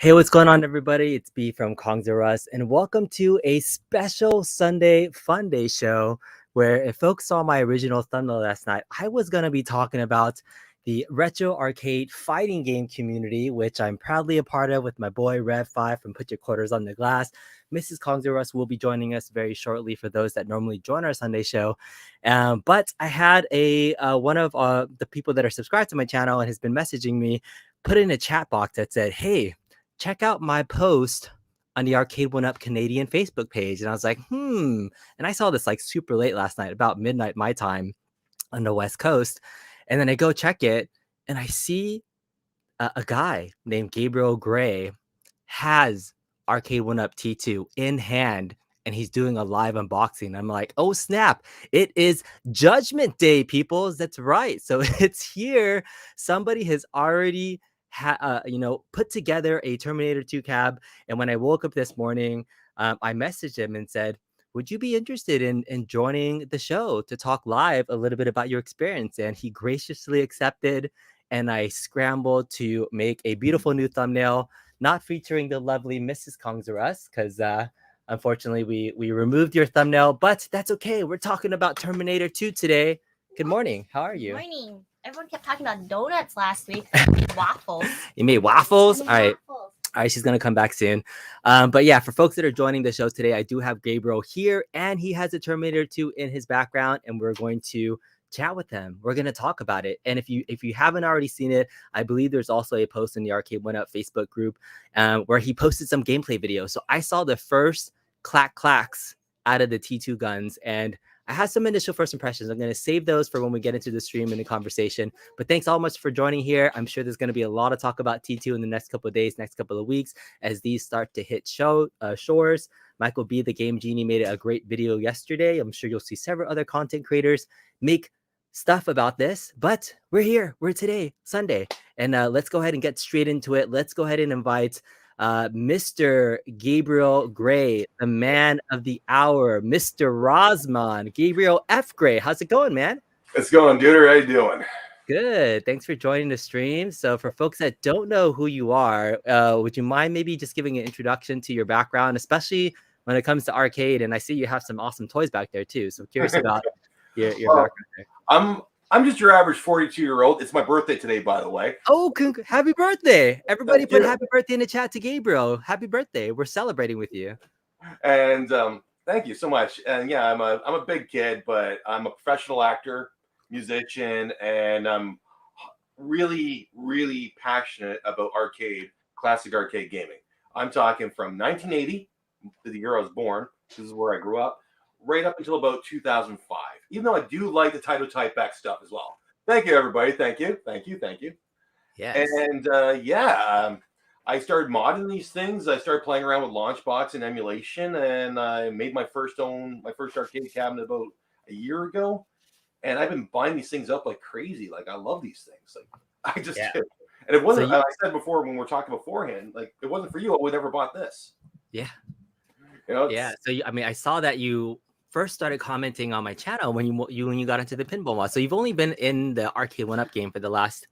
Hey, what's going on, everybody? It's B from Closeup, and welcome to a special Sunday Fun Day show where if folks saw my original thumbnail last night, I was going to be talking about the retro arcade fighting game community, which I'm proudly a part of with my boy Rev5 from Put Your Quarters on the Glass. Mrs. Closeup will be joining us very shortly for those that normally join our Sunday show. But I had one of the people that are subscribed to my channel and has been messaging me put in a chat box that said, hey, check out my post on the Arcade1Up Canadian Facebook page. And I was like, And I saw this like super late last night, about midnight my time on the West Coast. And then I go check it and I see a guy named Gabriel has Arcade1Up T2 in hand and he's doing a live unboxing. I'm like, oh snap, it is Judgment Day, peoples. That's right. So it's here. Somebody has already put together a Terminator 2 cab. And when I woke up this morning, I messaged him and said, would you be interested in joining the show to talk live a little bit about your experience? And he graciously accepted. and I scrambled to make a beautiful new thumbnail, not featuring the lovely Mrs. Kongzarus, because unfortunately we removed your thumbnail, but that's okay. We're talking about Terminator 2 today. Good morning. How are you? Good morning. Everyone kept talking about donuts last week. I made waffles. You made waffles? I made All right. waffles. All right, she's going to come back soon. But yeah, for folks that are joining the show today, I do have Gabriel here, and he has a Terminator 2 in his background, and we're going to chat with him. We're going to talk about it. And if you haven't already seen it, I believe there's also a post in the Arcade1Up Facebook group where he posted some gameplay videos. So I saw the first clacks out of the T2 guns, and I had some initial first impressions. I'm going to save those for when we get into the stream and the conversation. But thanks all much for joining here. I'm sure there's going to be a lot of talk about T2 in the next couple of days, next couple of weeks, as these start to hit shores. Michael B, the Game Genie, made a great video yesterday. I'm sure you'll see several other content creators make stuff about this. But we're here. We're today, Sunday. And let's go ahead and get straight into it. Let's go ahead and invite Mr. Gabriel Gray, the man of the hour, Mr. Rosman, Gabriel F. Gray. How's it going, man? It's going, dude. How you doing? Good. Thanks for joining the stream. So for folks that don't know who you are, would you mind maybe just giving an introduction to your background, especially when it comes to arcade? And I see you have some awesome toys back there too. So curious about your background there. I'm just your average 42-year-old. It's my birthday today, by the way. Oh, happy birthday. Everybody put happy birthday in the chat to Gabriel. Happy birthday. We're celebrating with you. And thank you so much. And yeah, I'm a big kid, but I'm a professional actor, musician, and I'm really, really passionate about classic arcade gaming. I'm talking from 1980, the year I was born. This is where I grew up, right up until about 2005. Even though I do like the Taito Type Back stuff as well. Thank you, everybody. Thank you. Yes. And I started modding these things. I started playing around with LaunchBox and emulation, and I made my first arcade cabinet about a year ago. And I've been buying these things up like crazy. Like, I love these things. Like, I just do. And it wasn't. I said before when we were talking beforehand, like, it wasn't for you, I would never bought this. Yeah. You know. Yeah. So I saw that you first started commenting on my channel when you got into the pinball mod. So you've only been in the Arcade1Up game for the last.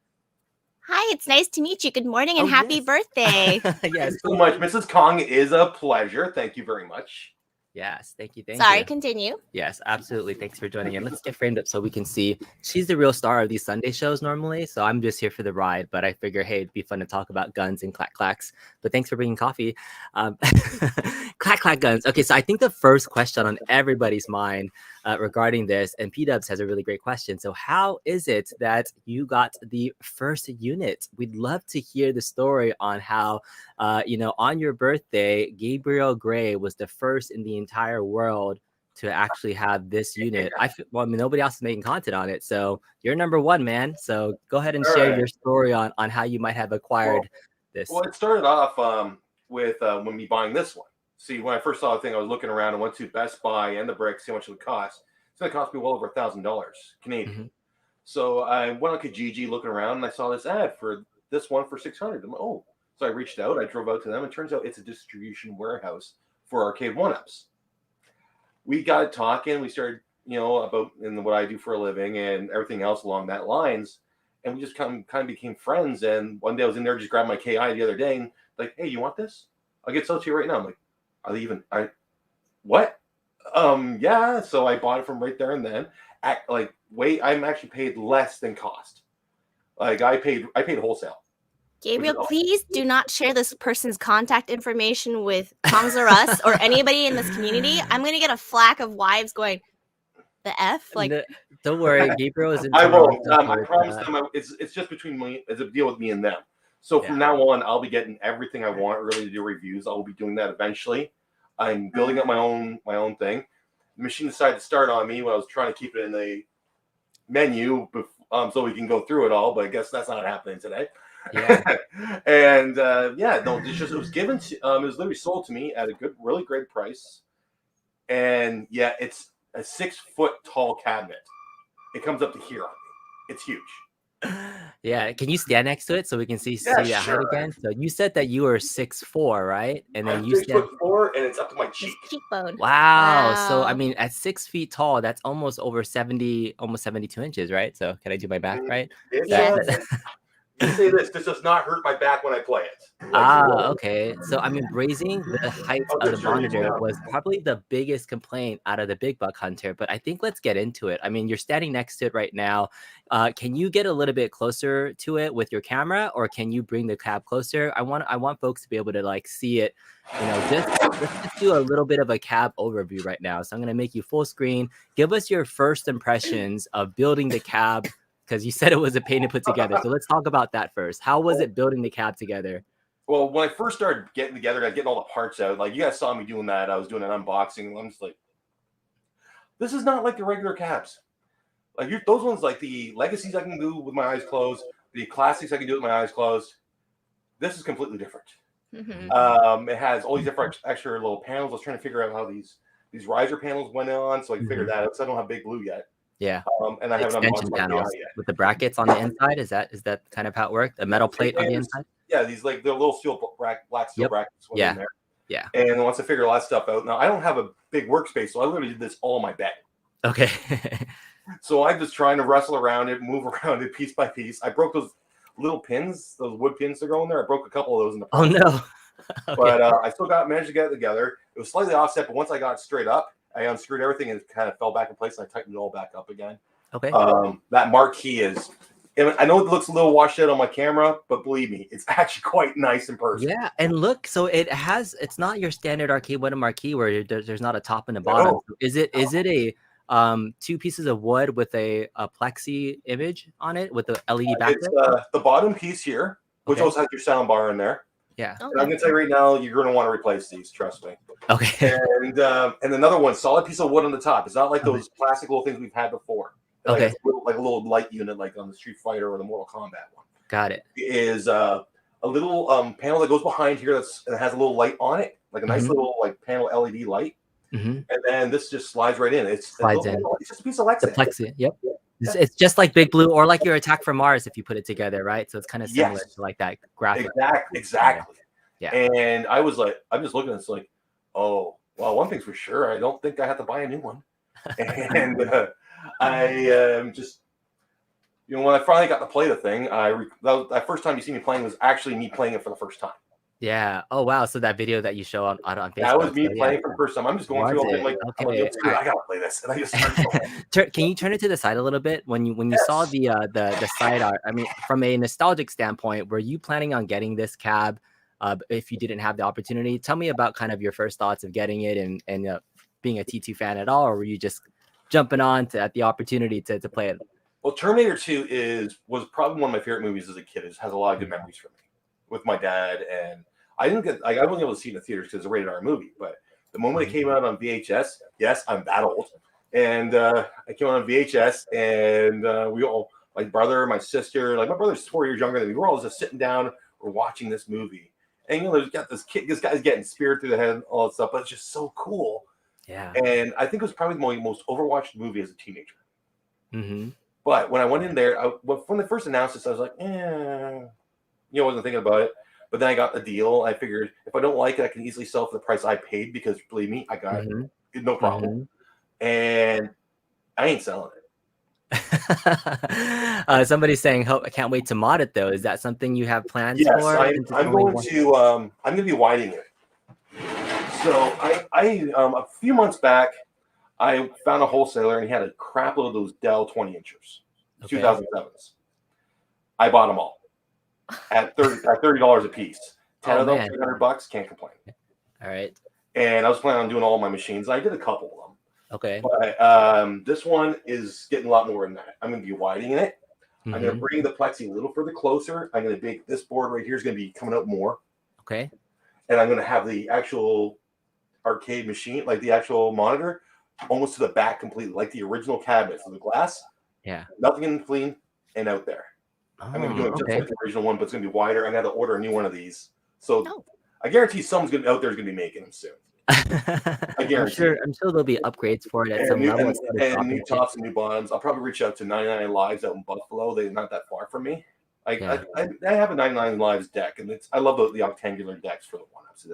Hi, it's nice to meet you. Good morning and happy birthday. Yes. Thank you so much, Mrs. Kong. It is a pleasure. Thank you very much. Yes, thank you. Sorry, continue. Yes, absolutely. Thanks for joining in. Let's get framed up so we can see. She's the real star of these Sunday shows normally, so I'm just here for the ride. But I figure, hey, it'd be fun to talk about guns and clacks. But thanks for bringing coffee. Clack guns. Okay, so I think the first question on everybody's mind regarding this, and P-Dubs has a really great question. So how is it that you got the first unit? We'd love to hear the story on how, on your birthday, Gabriel Gray was the first in the entire world to actually have this unit. Nobody else is making content on it, so you're number one, man. So go ahead and share your story on how you might have acquired this. Well, it started off with me buying this one. See, when I first saw the thing, I was looking around and went to Best Buy and the Brick, see how much it would cost. It's going to cost me well over $1,000 Canadian. Mm-hmm. So I went on Kijiji looking around, and I saw this ad for this one for $600. I'm like, oh. So I reached out. I drove out to them. It turns out it's a distribution warehouse for Arcade1Ups. We got talking. We started, about what I do for a living and everything else along that lines. And we just kind of became friends. And one day I was in there, just grabbed my KI the other day, and like, hey, you want this? I'll get it to you right now. I'm like, what? Yeah. So I bought it from right there and then. I'm actually paid less than cost. Like I paid wholesale. Gabriel, please do not share this person's contact information with Kongs or us or anybody in this community. I'm going to get a flack of wives going, the F? Don't worry, Gabriel is in I won't. I promise them it's just between me. It's a deal with me and them. So from now on, I'll be getting everything I want really to do reviews. I will be doing that eventually. I'm building up my own thing. The machine decided to start on me when I was trying to keep it in the menu so we can go through it all, but I guess that's not happening today. Yeah. And it was given to, it was literally sold to me at a really great price. And yeah, it's a 6-foot tall cabinet. It comes up to here on me. It's huge. Yeah, can you stand next to it so we can see that height again? So you said that you were 6'4", right? And then I'm 6'4", and it's up to my cheekbone. Wow. So I mean, at 6 feet tall, that's almost over 70, almost 72 inches, right? So can I do my math right? Yeah. say this does not hurt my back when I play it. Okay. So I mean, raising the height of the monitor was probably the biggest complaint out of the Big Buck Hunter, but I think let's get into it. I mean, you're standing next to it right now. Can you get a little bit closer to it with your camera, or can you bring the cab closer? I want folks to be able to like see it. Let's just do a little bit of a cab overview right now. So I'm gonna make you full screen. Give us your first impressions of building the cab, because you said it was a pain to put together. So let's talk about that first. How was it building the cab together? Well, when I first started getting together, getting all the parts out, like you guys saw me doing that. I was doing an unboxing. And I'm just like, this is not like the regular cabs. Like those ones, like the legacies I can do with my eyes closed. The classics I can do with my eyes closed. This is completely different. It has all these different extra little panels. I was trying to figure out how these riser panels went on, so I can figure that out. Because I don't have Big Blue yet. Yeah. And I haven't extension panels with the brackets on the inside. Is that kind of how it worked? A metal plate on the inside? Yeah, these like they're little black steel brackets. Yeah. In there. Yeah. And once I figure all that stuff out, now I don't have a big workspace, so I literally did this all in my bed. Okay. So I'm just trying to wrestle around it, move around it piece by piece. I broke those little pins, those wood pins that go in there. I broke a couple of those in the process. Oh no. Okay. But I still managed to get it together. It was slightly offset, but once I got it straight up, I unscrewed everything and it kind of fell back in place, and I tightened it all back up again. Okay. That marquee is, I know it looks a little washed out on my camera, but believe me, it's actually quite nice in person. Yeah, and look, so it's not your standard Arcade1Up marquee where there's not a top and a bottom. No. Is it a two pieces of wood with a plexi image on it with the LED backlight? It's the bottom piece here, which also has your sound bar in there. Yeah. And I'm gonna tell you right now, you're gonna want to replace these. Trust me. Okay. And another one, solid piece of wood on the top. It's not like those plastic little things we've had before. Like like a little light unit, like on the Street Fighter or the Mortal Kombat one. Got it. It is a little panel that goes behind here that has a little light on it, like a nice little like panel LED light. And then this just slides right in. It's just a piece of Lexan. The plexi. Yep. It's just like Big Blue or like your Attack from Mars if you put it together, right? So it's kind of similar to like that graphic. Exactly. Yeah. And I was like, I'm just looking at this like, oh, well, one thing's for sure, I don't think I have to buy a new one. And I just, when I finally got to play the thing, that first time you see me playing was actually me playing it for the first time. Yeah. Oh wow. So that video that you show on Facebook. That was me playing for the first time. I'm just going through it. Like, okay, I gotta play this, and I just started Can you turn it to the side a little bit? When you saw the side art, I mean, from a nostalgic standpoint, were you planning on getting this cab if you didn't have the opportunity? Tell me about kind of your first thoughts of getting it and being a T2 fan at all, or were you just jumping on at the opportunity to play it? Well, Terminator 2 was probably one of my favorite movies as a kid. It has a lot of good memories for me with my dad, and I wasn't able to see it in the theaters because it's a rated R movie. But the moment it came out on VHS, yes, I'm that old, and I came out on VHS, and we all, my brother, my sister, like my brother's 4 years younger than me. We're all just sitting down, we're watching this movie, and there's got this guy's getting speared through the head, and all that stuff, but it's just so cool. Yeah. And I think it was probably my most overwatched movie as a teenager. But when I went in there, when they first announced this, I was like, wasn't thinking about it. But then I got the deal. I figured if I don't like it, I can easily sell for the price I paid because, believe me, I got it. No problem. And I ain't selling it. Somebody's saying, "I can't wait to mod it." Though, is that something you have plans for? I'm going to be widening it. So I a few months back, I found a wholesaler and he had a crap load of those Dell 20 inchers, 2007s. I bought them all at $30 a piece. 10 of them, $300. Can't complain. All right. And I was planning on doing all my machines. I did a couple of them. Okay. But this one is getting a lot more than that. I'm going to be widening it. I'm going to bring the plexi a little further closer. I'm going to make this board right here is going to be coming out more. Okay. And I'm going to have the actual arcade machine, like the actual monitor, almost to the back completely, like the original cabinet. So the glass, nothing in between and out there. I'm going to do it just like the original one, but it's going to be wider. I'm going to have to order a new one of these. So I guarantee someone's out there is going to be making them soon. I guarantee. I'm sure there'll be upgrades for it at some level. And new tops and new bottoms. I'll probably reach out to 99 Lives out in Buffalo. They're not that far from me. I have a 99 Lives deck, and I love the octangular decks for the one-ups.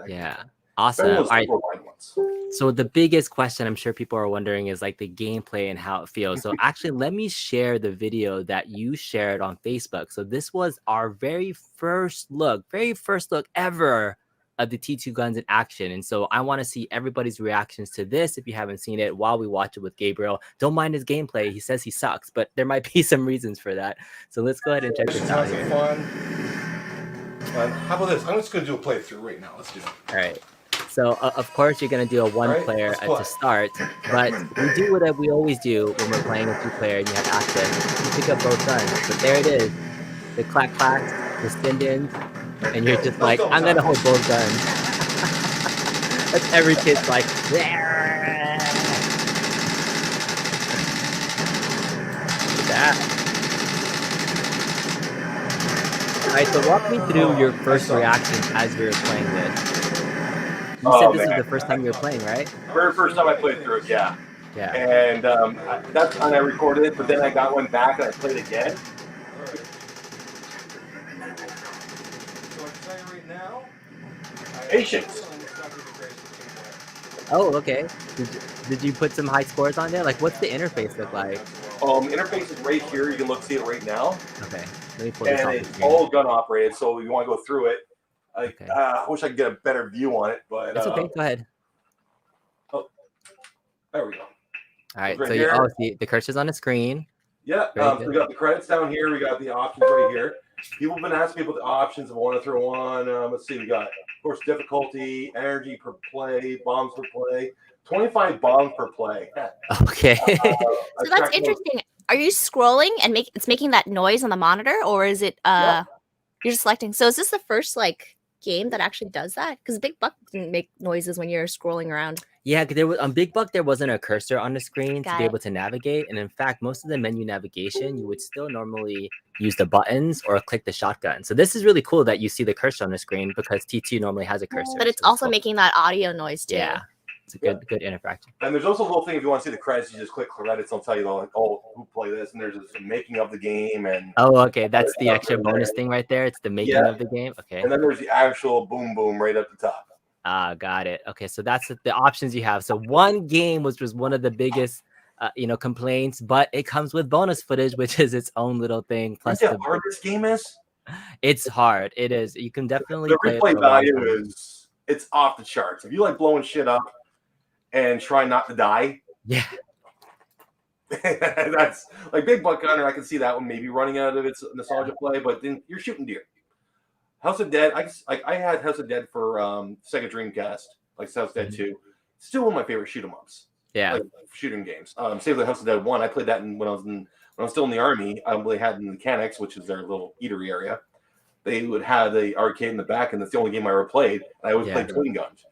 Awesome. All right. Ones. So the biggest question I'm sure people are wondering is like the gameplay and how it feels. So actually, let me share the video that you shared on Facebook. So this was our very first look ever of the T2 guns in action. And so I want to see everybody's reactions to this if you haven't seen it while we watch it with Gabriel. Don't mind his gameplay. He says he sucks, but there might be some reasons for that. So let's go ahead and check this out here. Fun. How about this? I'm just going to do a playthrough right now. Let's do it. All right. So, of course, you're going to do a one-player to start, but we do what we always do when we're playing a two-player and you have access. You pick up both guns, but there it is. The clack-clacks, the Sinden, and you're just like, I'm going to hold both guns. That's every kid's like, yeah. Look at that. All right, so walk me through your first reactions as you were playing this. You said this was the first time you were playing, right? Very first time I played through it, yeah. Yeah. And that's when I recorded it, but then I got one back and I played again. Patience. Oh, okay. Did you put some high scores on there? Like, what's the interface look like? Interface is right here. You can see it right now. Okay. Let me pull this and it's all gun operated, so you want to go through it. I wish I could get a better view on it, but it's okay. Go ahead. Oh, there we go. All right. So you see the cursor's on the screen. Yeah. We got the credits down here. We got the options right here. People have been asking me about the options. If I want to throw on, let's see. We got, of course, difficulty, energy per play, bombs per play, 25 bombs per play. Okay. So that's interesting. Are you scrolling and it's making that noise on the monitor, or is it you're just selecting? So is this the first game that actually does that? Because Big Buck didn't make noises when you're scrolling around. Yeah, there was on Big Buck there wasn't a cursor on the screen to be able to navigate, and in fact, most of the menu navigation you would still normally use the buttons or click the shotgun. So this is really cool that you see the cursor on the screen because T2 normally has a cursor. But it's also making that audio noise too. Yeah. It's a good interaction. And there's also a little thing if you want to see the credits, you just click credits. I'll tell you who play this, and there's some making of the game and. Oh, okay, that's the extra bonus thing right there. It's the making of the game. Okay. And then there's the actual boom boom right at the top. Ah, got it. Okay, so that's the options you have. So one game, which was one of the biggest, complaints, but it comes with bonus footage, which is its own little thing. Plus, how hard this game is. It's hard. It is. You can definitely. The replay value it's off the charts. If you like blowing shit up and try not to die. Yeah. That's like Big Buck Gunner. I can see that one maybe running out of its nostalgia play, but then you're shooting deer. House of Dead. I had House of Dead for Sega Dreamcast, like House of Dead 2. Still one of my favorite shoot 'em ups. Yeah. Like shooting games. Save the House of Dead 1. I played that when I was still in the army. They had in Mechanics, which is their little eatery area. They would have the arcade in the back, and that's the only game I ever played. I always played twin guns.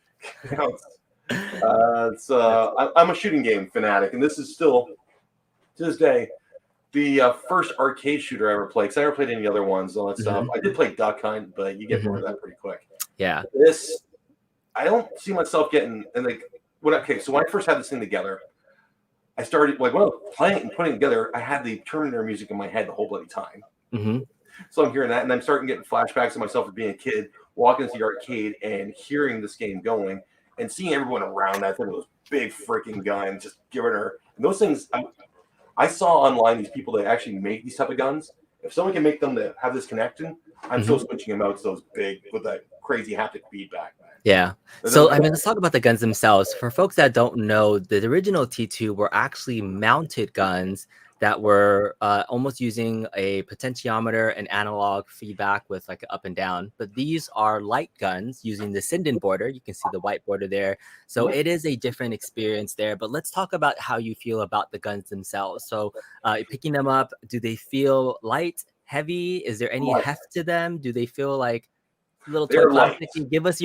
I'm a shooting game fanatic, and this is still to this day the first arcade shooter I ever played. Because I never played any other ones, all that stuff. I did play Duck Hunt, but you get bored of that pretty quick. Yeah, this I don't see myself getting. And so when I first had this thing together, I started when I was playing and putting it together. I had the Terminator music in my head the whole bloody time. So I'm hearing that, and I'm starting getting flashbacks of myself as being a kid, walking into the arcade and hearing this game going. And seeing everyone around that thing with those big freaking guns, just giving her and those things. I saw online these people that actually make these type of guns. If someone can make them to have this connection, I'm still switching them out to those big with that crazy haptic feedback. Man. Yeah. So let's talk about the guns themselves. For folks that don't know, the original T2 were actually mounted guns that were almost using a potentiometer and analog feedback with like up and down. But these are light guns using the Sinden border. You can see the white border there. So it is a different experience there. But let's talk about how you feel about the guns themselves. So picking them up, do they feel light, heavy? Is there any heft to them? Do they feel like a little toy plasticky? Give us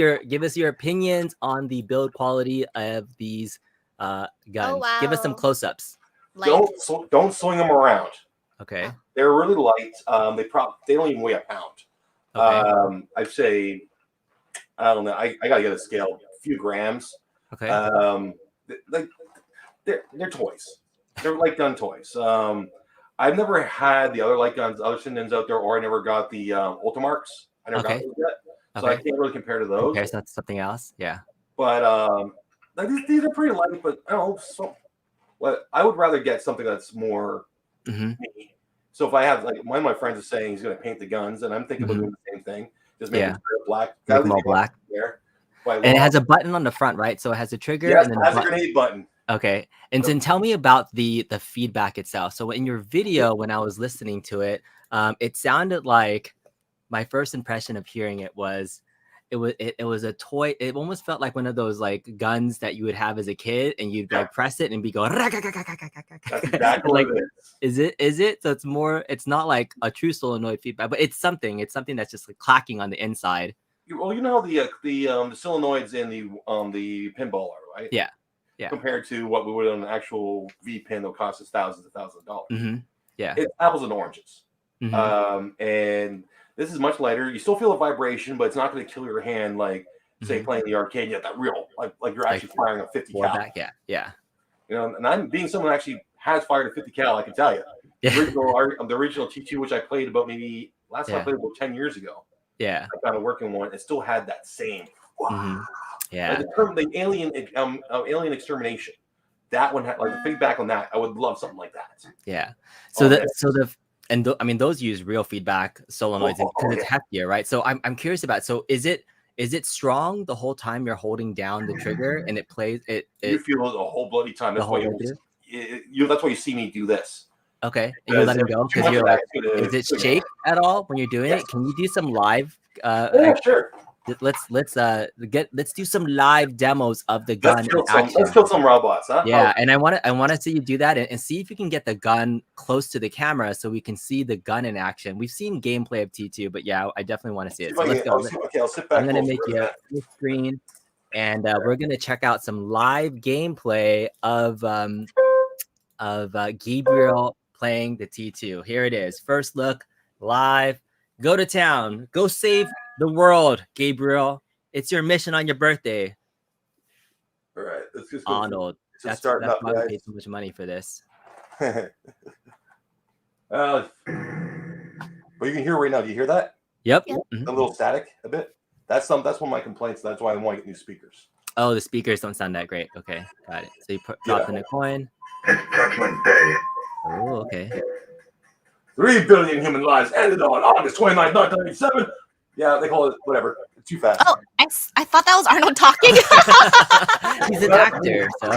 your opinions on the build quality of these guns. Oh, wow. Give us some close-ups. Don't swing them around. Okay. They're really light. They don't even weigh a pound. Okay. I'd say I don't know. I gotta get a scale, a few grams. Okay. They're toys. They're light gun toys. I've never had the other light guns, other Sindens out there, or I never got the Ultimarks. I never got those yet, so I can't really compare to those. There's not something else. Yeah. But like these are pretty light. But I don't know. So, what I would rather get something that's more. Mhm. Me. So if I have like one of my friends is saying he's going to paint the guns, and I'm thinking about doing the same thing, just make it black. Make them all black. There. And it has a button on the front, right? So it has a trigger. Yes, and then it has a grenade button. Okay. And then tell me about the feedback itself. So in your video, when I was listening to it, it sounded like my first impression of hearing it was it was a toy. It almost felt like one of those like guns that you would have as a kid, and you'd like press it and be going. That's exactly like, what it is. Is it? So it's more. It's not like a true solenoid feedback, but it's something. It's something that's just like clacking on the inside. Well, you know how the solenoids in the pinball are, right? Yeah. Compared to what we would on an actual V pin that costs us thousands of dollars. Mm-hmm. Yeah. It's apples and oranges. Mm-hmm. And this is much lighter. You still feel a vibration, but it's not going to kill your hand like, say, playing the arcade. You have that real, like you're actually firing a 50 cal. Back, yeah. You know, and I'm being someone who actually has fired a 50 cal. I can tell you. The original T2, which I played about maybe last time I played about 10 years ago. Yeah. I found a working one. It still had that same. Yeah. The alien extermination. That one had like the feedback on that. I would love something like that. Yeah. I mean, those use real feedback solenoids because it's heftier, right? So I'm curious about. So is it strong the whole time you're holding down the trigger and it plays it? You feel it the whole bloody time. That's why that's why you see me do this. Okay, and you let it go because you're like, is it shake at all when you're doing it? Can you do some live? Yeah, sure. Let's do some live demos of the gun. Let's kill some robots, huh? Yeah, and I want to see you do that and see if you can get the gun close to the camera so we can see the gun in action. We've seen gameplay of T2, but yeah, I definitely want to see it. So let's go. I'll sit back. I'm gonna make you a full screen, and we're gonna check out some live gameplay of Gabriel playing the T2. Here it is. First look live. Go to town. Go save the world, Gabriel. It's your mission on your birthday. All right, let's just go. Arnold. That's why we paid so much money for this. But you can hear right now. Do you hear that? Yep. A little static, a bit. That's one of my complaints. That's why I want to get new speakers. Oh, the speakers don't sound that great. Okay, got it. So you drop in a coin. Judgment Day. Oh, okay. 3 billion human lives ended on August 29th, 1997. Yeah, they call it whatever. It's too fast. Oh, I thought that was Arnold talking. He's an actor, so.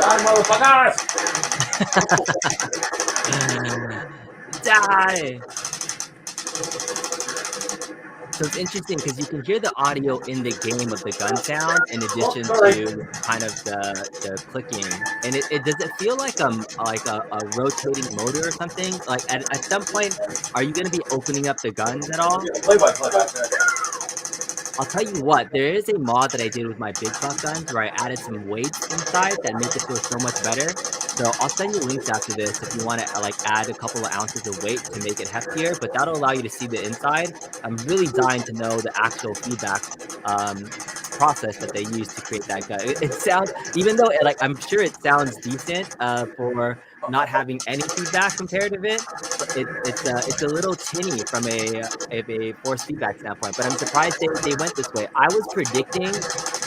Die, motherfuckers! Die! So it's interesting because you can hear the audio in the game of the gun sound in addition to kind of the clicking. And does it feel like a rotating motor or something? Like at some point, are you going to be opening up the guns at all? Yeah, play by. I'll tell you what, there is a mod that I did with my big buck guns where I added some weights inside that make it feel so much better. So I'll send you links after this if you want to like add a couple of ounces of weight to make it heftier, but that'll allow you to see the inside. I'm really dying to know the actual feedback process that they use to create that gun. It sounds, even though I'm sure it sounds decent for not having any feedback compared to it, it's a little tinny from a force feedback standpoint. But I'm surprised they went this way. I was predicting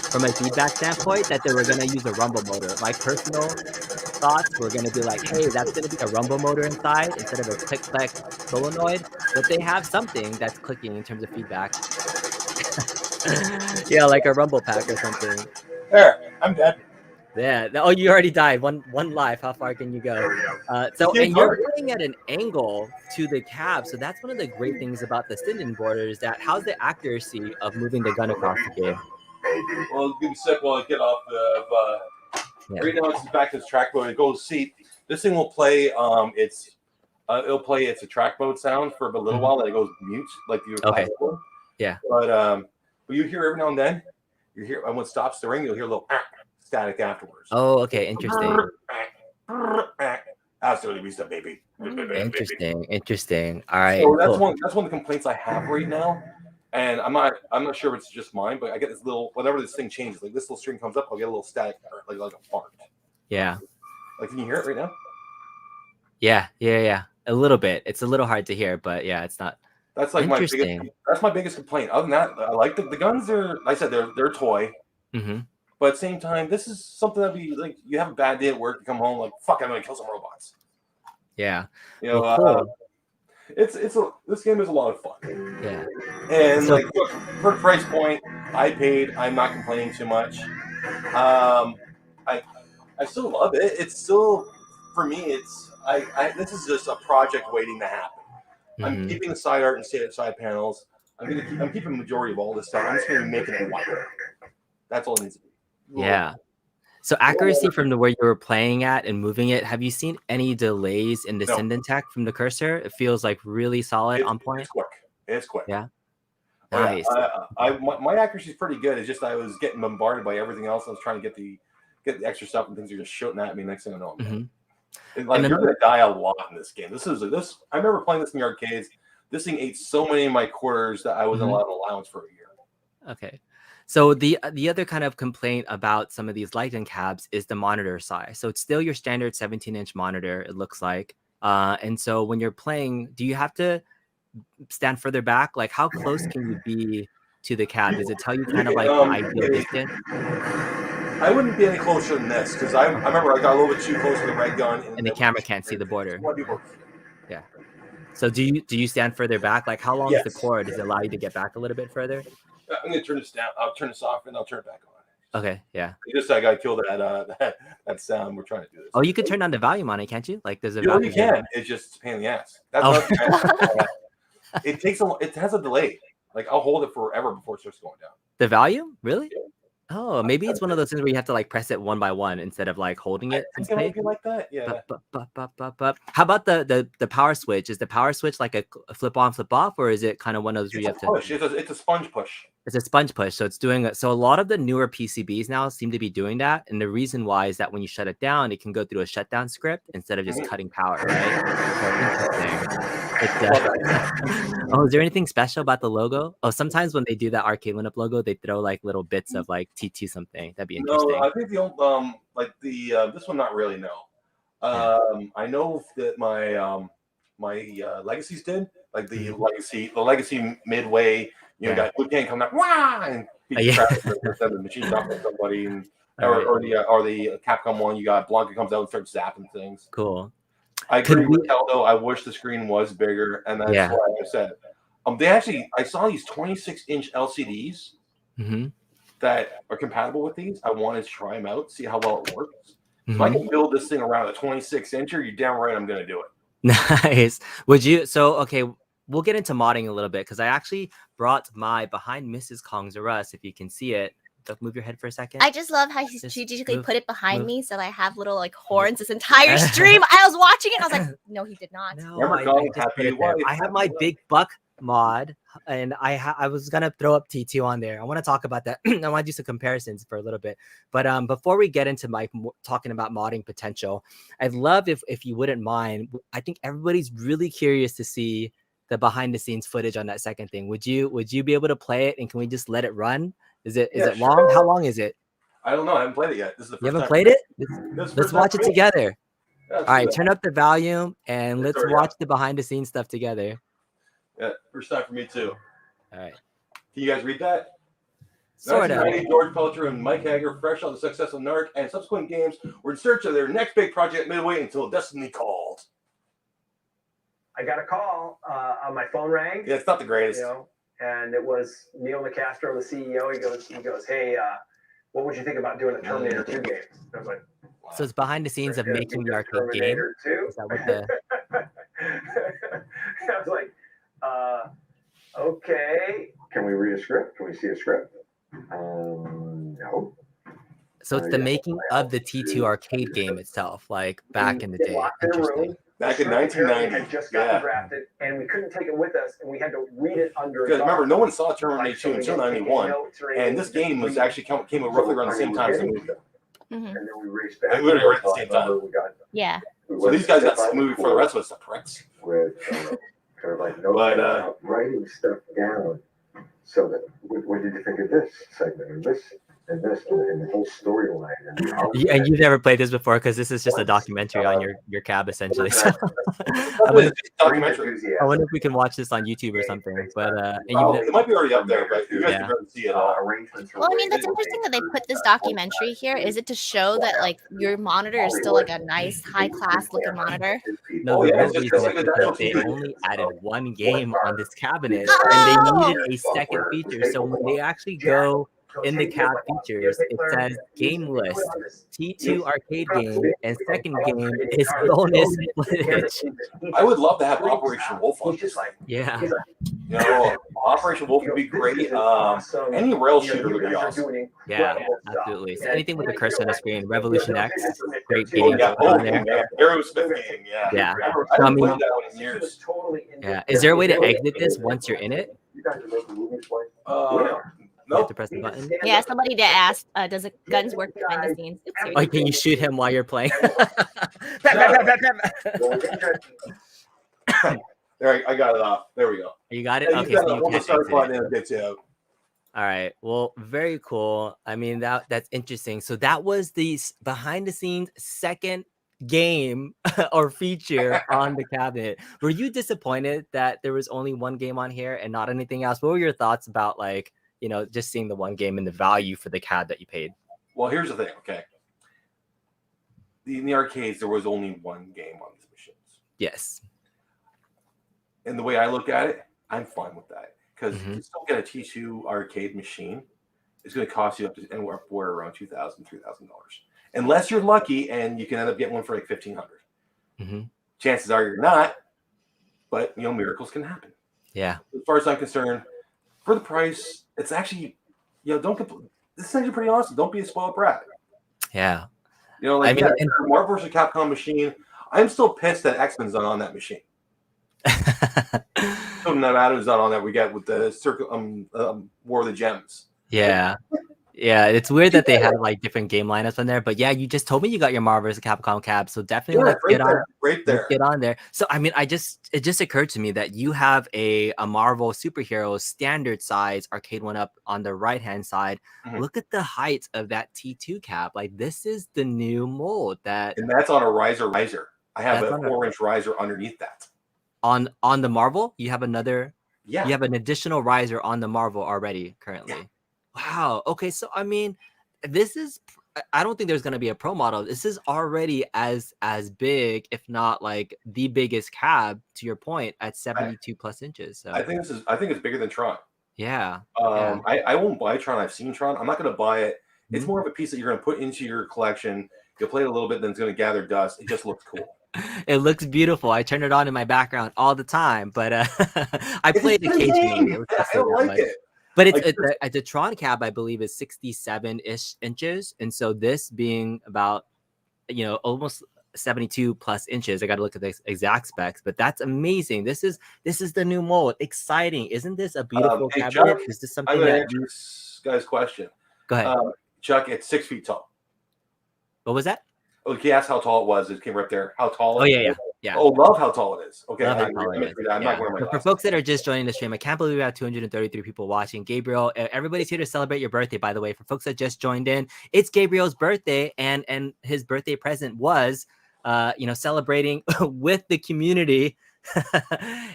from a feedback standpoint that they were going to use a rumble motor. My personal thoughts were going to be like, hey, that's going to be a rumble motor inside instead of a click solenoid. But they have something that's clicking in terms of feedback. Yeah, like a rumble pack or something. There, I'm dead. Yeah. Oh, you already died. One life. How far can you go? And you're playing at an angle to the cab. So that's one of the great things about the Sinden border is that how's the accuracy of moving the gun across the game? Well, give me a sec while I get off right now it's back to this track mode. It goes see. This thing will play it'll play it's a track mode sound for a little while, then it goes mute like you were Yeah. But you hear every now and then, you hear and when it stops the ring, you'll hear a little static afterwards. Oh, okay, interesting. Absolutely, we step baby. Interesting. All right. So that's one of the complaints I have right now. And I'm not sure if it's just mine, but I get this little whenever this thing changes, like this little string comes up, I'll get a little static like a fart. Yeah. Like can you hear it right now? Yeah. A little bit. It's a little hard to hear, but yeah, it's not. That's like Interesting. that's my biggest complaint. Other than that, I like the guns. Are like I said, they're a toy. Mm-hmm. But at the same time, this is something that be like you have a bad day at work, you come home like fuck, I'm gonna kill some robots. Yeah. You know, Well, cool. This game is a lot of fun. Yeah. And So- like look, for the price point, I paid. I'm not complaining too much. I still love it. It's still for me. It's this is just a project waiting to happen. I'm Mhm. keeping the side art and side panels. I'm keeping the majority of all this stuff. I'm just gonna be making it white. That's all it needs to be. Yeah. So accuracy from where you were playing at and moving it, have you seen any delays in the No. Sinden tech from the cursor? It feels like really solid on point. It's quick. It's quick. Yeah. Oh, Nice. yeah. My accuracy is pretty good. It's just I was getting bombarded by everything else. I was trying to get the extra stuff, and things are just shooting at me. Next thing I know, I'm dead. Mhm. Like And you're gonna die a lot in this game. This. I remember playing this in the arcades. This thing ate so many of my quarters that I wasn't allowed allowance for a year. Okay. So the other kind of complaint about some of these lighting cabs is the monitor size. So it's still your standard 17-inch monitor, it looks like. And so when you're playing, do you have to stand further back? Like how close can you be to the cab? Does it tell you kind of like the ideal distance? I wouldn't be any closer than this because I remember I got a little bit too close to the red gun, And the camera can't see the border. People. Yeah. So do you stand further back? Like how long is the Yes. cord? Does it allow you to get back a little bit further? I'm gonna turn this down. I'll turn this off and I'll turn it back on. Okay, yeah. Just I gotta kill that sound. We're trying to do this. Oh, you could turn down the volume on it, can't you? Like there's a You can. It's just a pain in the ass. That's it has a delay. Like I'll hold it forever before it starts going down. The volume? Really? Yeah. Oh, maybe it's one of those things where you have to like press it one by one instead of like holding it. I think it might be like that. Yeah. How about the power switch? Is the power switch like a flip on, flip off, or is it kind of one of those where you have to push? It's a sponge push. It's a sponge push, so it's doing it. So a lot of the newer PCBs now seem to be doing that, and the reason why is that when you shut it down, it can go through a shutdown script instead of just cutting power, right? So interesting. Oh, is there anything special about the logo? Oh, sometimes when they do that Arcade1Up logo, they throw like little bits of like T2 something. That'd be interesting. No, I think the old this one not really. No, I know that my legacies did like the legacy midway. You know, got Blue Can come out, wah, and the machine jumping somebody, and or the Capcom one. You got Blanca comes out and starts zapping things. Cool. I agree with Kel, though. I wish the screen was bigger, and that's why I said I saw these 26-inch LCDs that are compatible with these. I wanted to try them out, see how well it works. If I can build this thing around a 26-incher, you're damn right I'm going to do it. Nice. Would you? So okay, we'll get into modding a little bit because I actually brought my behind Mrs. Kong's or Us, if you can see it. Move your head for a second. I just love how he strategically put it behind me so I have little like horns this entire stream. I was watching it and I was like, no, he did not. No, I have my big buck mod and I was gonna throw up T2 on there. I want to talk about that. I want to do some comparisons for a little bit. But before we get into my talking about modding potential, I'd love if you wouldn't mind. I think everybody's really curious to see the behind the scenes footage on that second thing. Would you be able to play it, and can we just let it run? Is it long? How long is it? I don't know. I haven't played it yet. This is the first You haven't time. played it? Let's watch it together. Yeah, all right, turn up the volume and let's watch the behind the scenes stuff together. Yeah, first time for me too. All right. Can you guys read that? Sort of. George Pelcher and Mike Hager, fresh on the success of Narc and subsequent games, were in search of their next big project Midway until Destiny called. I got a call on my phone rang. Yeah, it's not the greatest. You know, and it was Neil Nicastro, the CEO. He goes, hey, what would you think about doing a Terminator 2 game? I was like, wow. So it's behind the scenes of making the arcade Terminator game. 2? Is that what the... I was like, okay. Can we read a script? Can we see a script? No. So it's the making of the T2 arcade game itself, like back in the day. Interesting. Back in 1990, had just gotten drafted, and we couldn't take it with us, and we had to read it under. Because remember, no one saw Terminator 2 until '91, and this game was actually came roughly around the same time as the movie. And then we raced back. We were at the same time. Yeah. So these guys got this movie for the rest of us, the pricks. With kind of like writing stuff down. So that what did you think of this segment or this and this and the whole storyline and the art. And you've never played this before because this is just a documentary on your cab essentially. So I wonder, I wonder if we can watch this on YouTube or something. But and it might be already up there, but you guys can really see it all. Well, I mean, that's interesting that they put this documentary here. Is it to show that like your monitor is still like a nice, high-class looking monitor? No, the real reason is because they only added one game on this cabinet, and they needed a second feature. So when they actually go in the cab features, it says game list, T2 arcade game, and second game is bonus footage. I would love to have Operation Wolf on this. Yeah. You know, Operation Wolf would be great. Any rail shooter would be awesome. Yeah, absolutely. So anything with a cursor on the screen, Revolution X, great game. Aerosmith game, yeah. Yeah. I I mean, played that one in years. yeah. Is there a way to exit this once you're in it? You have to press the button. Yeah, somebody did ask, does the guns work behind the scenes? Oops, here we Or go. can you shoot him while you're playing? There, I got it off. There we go. You got it? Yeah, Okay, you so got you it. We'll can't start exit flying it. in and get you out. All right. Well, very cool. I mean, that's interesting. So that was the behind the scenes second game or feature on the cabinet. Were you disappointed that there was only one game on here and not anything else? What were your thoughts about, like, you know, just seeing the one game and the value for the cab that you paid? Well, here's the thing, okay? In the arcades, there was only one game on these machines. Yes. And the way I look at it, I'm fine with that. Because Mhm. to still get a T2 arcade machine, it's going to cost you up to anywhere around $2,000, $3,000. Unless you're lucky and you can end up getting one for like $1,500. Mm-hmm. Chances are you're not, but, you know, miracles can happen. Yeah. As far as I'm concerned, for the price, it's actually, you know, this is actually pretty awesome. Don't be a spoiled brat. Yeah. You know, like, I mean, yeah, Marvel vs. Capcom machine, I'm still pissed that X-Men's not on that machine. So Nevada's not on that. We got with the War of the Gems. Yeah. Yeah, it's weird that they had like different game lineups on there, but yeah, you just told me you got your Marvel vs. Capcom cab, so definitely let's get on. Right there. Let's get on there. So I mean, it just occurred to me that you have a Marvel superhero standard size Arcade1Up on the right hand side. Mhm. Look at the height of that T2 cab. Like, this is the new mold that And that's on a riser. I have That's a on a- 4-inch riser underneath that. on the Marvel. You have another. Yeah. You have an additional riser on the Marvel already currently. Yeah. Wow. Okay. So I mean, this is. I don't think there's going to be a pro model. This is already as big, if not like the biggest cab. To your point, at 72 plus inches. So I think it's bigger than Tron. yeah. I won't buy Tron. I've seen Tron. I'm not going to buy it. It's Mhm. more of a piece that you're going to put into your collection. You'll play it a little bit, then it's going to gather dust. It just looks cool. It looks beautiful. I turn it on in my background all the time, but I play it occasionally. I don't like it. But it's Like, the Tron cab, I believe, is 67-ish inches, and so this being about, you know, almost 72 plus inches. I got to look at the exact specs, but that's amazing. This is the new mold. Exciting, isn't this a beautiful hey, cabinet? Chuck, Is this I'm something going to that answer this guy's question. Go ahead? Chuck, it's 6 feet tall. What was that? Oh, he asked how tall it was. It came right there. How tall? Oh it yeah. is. Yeah. Oh, love how tall it is. Okay, Love how I'm tall it is. not Yeah. wearing my So for glasses. folks that are just joining the stream, I can't believe we have 233 people watching. Gabriel, everybody's here to celebrate your birthday, by the way. For folks that just joined in, it's Gabriel's birthday, and his birthday present was, you know, celebrating with the community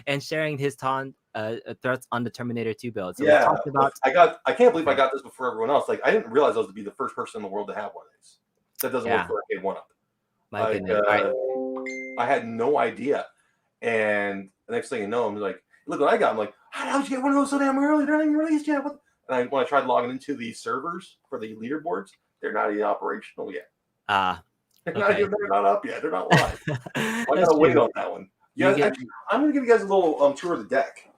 and sharing his thoughts on the Terminator 2 build. So we Yeah, talked about. I can't believe I got this before everyone else. Like, I didn't realize I was to be the first person in the world to have one of these. That doesn't Yeah. work for Arcade1Up. My Like, goodness. All right. I had no idea. And the next thing you know, I'm like, look what I got. I'm like, how did you get one of those so damn early? They're not even released yet. What? And when I tried logging into the servers for the leaderboards, they're not even operational yet. They're not up yet. They're not live. I That's gotta wait true. on that one. You Yeah, get- actually, I'm gonna give you guys a little tour of the deck.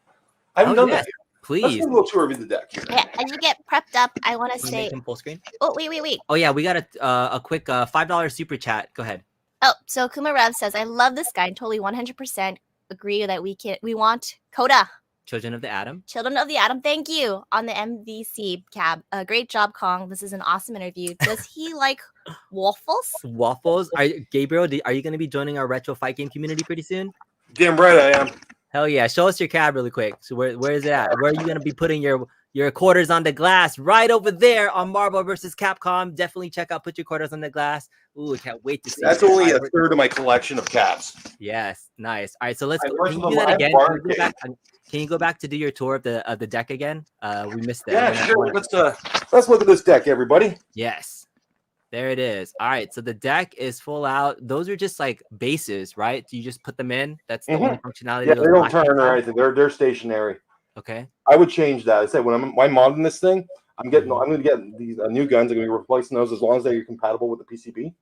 I haven't Oh, done yes, that yet. Let's please. do a little tour of the deck here. Yeah, as you get prepped up, I want to Can you say. make him full screen? Oh, wait. Oh yeah, we got a quick $5 super chat. Go ahead. Oh, so Kuma Rev says, I love this guy and totally 100% agree that we want Coda, Children of the Atom. Children of the Atom. Thank you on the MVC cab. Great job, Kong. This is an awesome interview. Does he like waffles? Waffles. Gabriel, are you going to be joining our retro fight game community pretty soon? Damn right I am. Hell yeah. Show us your cab really quick. So where is it at? Where are you going to be putting your your quarters on the glass right over there on Marvel vs. Capcom. Definitely check out Put Your Quarters on the Glass. Ooh, I can't wait to see That's that. only a third of my collection of caps. Yes, nice. All right, so let's I go. first Can of you do them, that I again? have Can you go back to do your tour of the deck again? We missed that. Yeah, sure. Let's look at this deck, everybody. Yes. There it is. All right, so the deck is full out. Those are just like bases, right? You just put them in. That's the only functionality. Yeah, they don't turn or anything. They're stationary. Okay. I would change that. I said when I'm modding this thing, I'm going to get these new guns. I'm going to be replacing those as long as they're compatible with the PCB.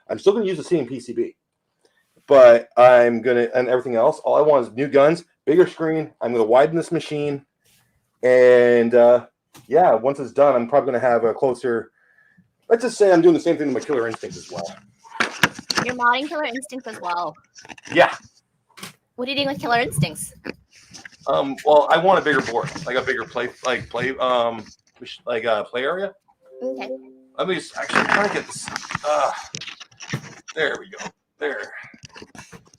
I'm still going to use the same PCB, but I'm going to, and everything else, all I want is new guns, bigger screen. I'm going to widen this machine, and yeah, once it's done, I'm probably going to have a closer. Let's just say I'm doing the same thing to my Killer Instinct as well. You're modding Killer Instinct as well. Yeah. What are you doing with Killer Instincts? Well, I want a bigger board, like a bigger play area. Okay. Let me just actually try to get this. There we go. There.